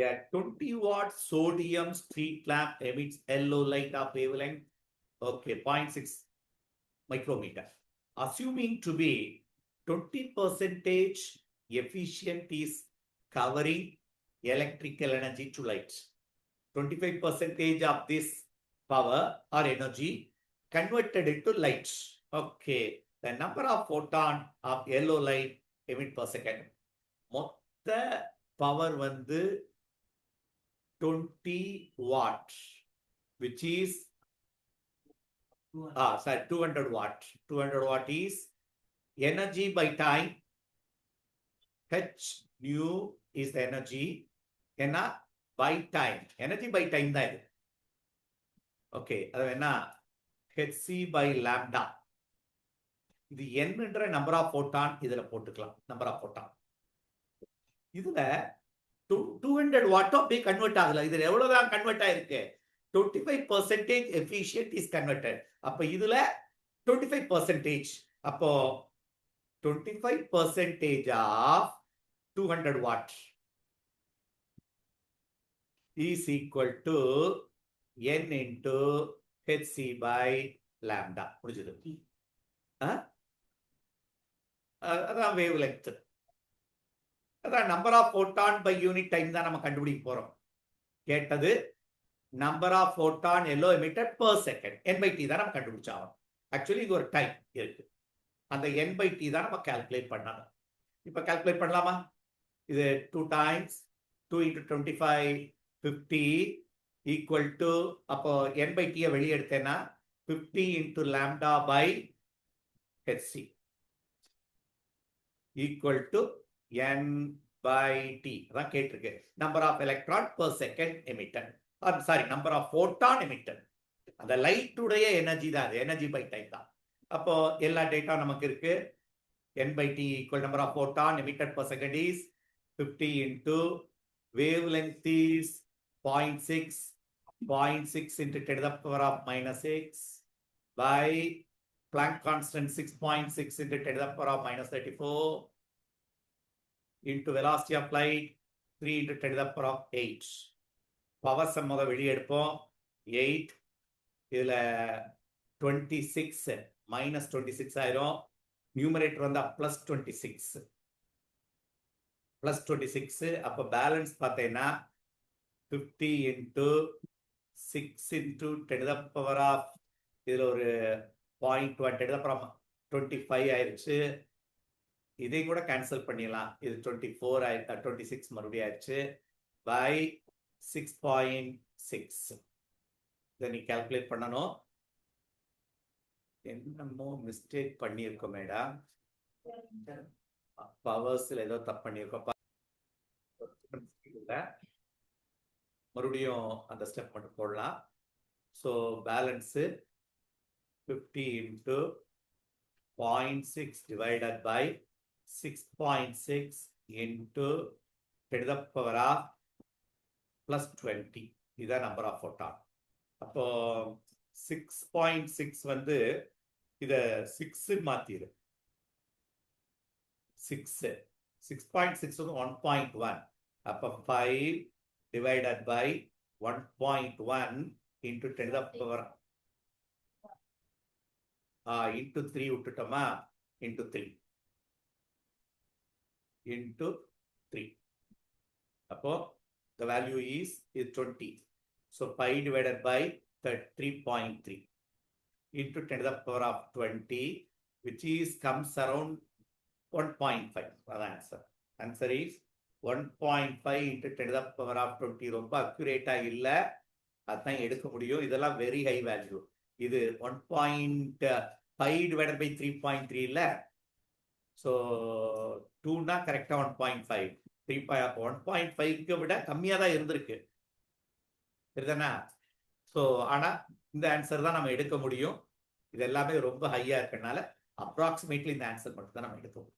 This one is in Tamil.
A 20-watt sodium street lamp emits yellow light of wavelength, okay, 0.6 micrometer. Assuming to be 20% efficient is covering electrical energy to light. 25% of this power or energy converted into light. Okay, the number of photon of yellow light emit per second. மொத்த power வந்து 20 watt, which is 200 watt. 200 watt is energy by time. H nu is the energy. என்ன by time. Energy by time தான் இது. ஓகே, அது என்ன hc by lambda. இது என்னன்ற நம்பர் ஆஃப் போட்டான் இதுல போட்டுக்கலாம். நம்பர் ஆஃப் போட்டான் இதுல 200 வாட் அப்படியே கன்வெர்ட் ஆகல. இதுல எவ்வளவுதான் கன்வெர்ட் ஆயிருக்கு? 25% efficient is converted. அப்ப இதுல 25%. அப்போ 25% of 200 watt is equal to n into hc by lambda. புரிஞ்சுது? அதான் வேவ் லெங்த். அதான் நம்பர் ஆஃப் போட்டான் பை யூனிட் டைம் தான் நம்ம கண்டுபிடிக்க போறோம். கேட்டது நம்பர் ஆஃப் போட்டான் yellow emitted per second. n/t தான் நம்ம கண்டுபிடிச்சாகும். ஆக்சுவலி இது ஒரு டைம் இருக்கு. அந்த n/t தான் நம்ம கால்குலேட் பண்ணணும். இப்ப கால்குலேட் பண்ணலாமா? இது 2 times 2 into 25 50 equal to, அப்போ n/t வெளியே எடுத்தேன்னா 50 into lambda by hc equal to n/t. அதான் கேட்டிருக்கு. Number of electron per second emitted. Sorry, number of photon emitted. அந்த லைட்டுடைய எனர்ஜி தான், அது எனர்ஜி பை டைம் தான். அப்போ எல்லா டேட்டா நமக்கு இருக்கு. n/t equal number of photon emitted per second is 50 into wavelength is 0.6 into 10 to the power of -6 by Planck constant 6.6 into 10 to the power of -34 into velocity of light 3 into 10 to the power of 8. Power சம் முத வெளியே எடுப்போம். 8 இதுல 26 -26 ஆயிரும். நியூமரேட்டர் வந்தா +26. அப்ப பேலன்ஸ் பார்த்தீங்கன்னா 50 into 6 into 10 to the power of, இதுல ஒரு 0.1 10 to the power of 25 ஆயிடுச்சு. இதை கூட கேன்சல் பண்ணிடலாம். இது 24 26 மறுபடியும் ஆயிடுச்சு by 6.6. இதை நீ கால்குலேட் பண்ணணும். என்னமோ மிஸ்டேக் பண்ணியிருக்கோம் மேடம். பவர்ஸ்ல ஏதோ தப்பு பண்ணியிருக்கோம். மறுபடியும் அந்த ஸ்டெப் மட்டும் போடலாம். So balance 50 into 0.6 divided by 6.6 into 10 to the power of +20. இதுதான் நம்பர் ஆஃப் போட்டான். அப்போ 6.6 வந்து இத 6 மாத்திரு. 6.6 வந்து 1.1. அப்ப 5 divided by 1.1 into 10 to the power into 3 விட்டுட்டோமா? into 3 அப்போ the value is 20. So 5 divided by 3.3 into 10 to the power of 20, which is comes around 1.5. That's answer. Answer is 1.5 into 10 to the power of 20. ரொம்ப அக்யூரேட்டா இல்ல, அதான் எடுக்க முடியும். இதெல்லாம் வெரி ஹை வேல்யூ. இது 1.5 divided by 3.3 இல்ல. ஸோ 2னா கரெக்டா 1.5. 1.5க்கு விட கம்மியா தான் இருந்திருக்கு. சரிதானா? ஸோ ஆனா இந்த ஆன்சர் தான் நம்ம எடுக்க முடியும். இது எல்லாமே ரொம்ப ஹையா இருக்கனால அப்ராக்சிமேட்லி இந்த ஆன்சர் மட்டும் தான் நம்ம எடுக்க முடியும்.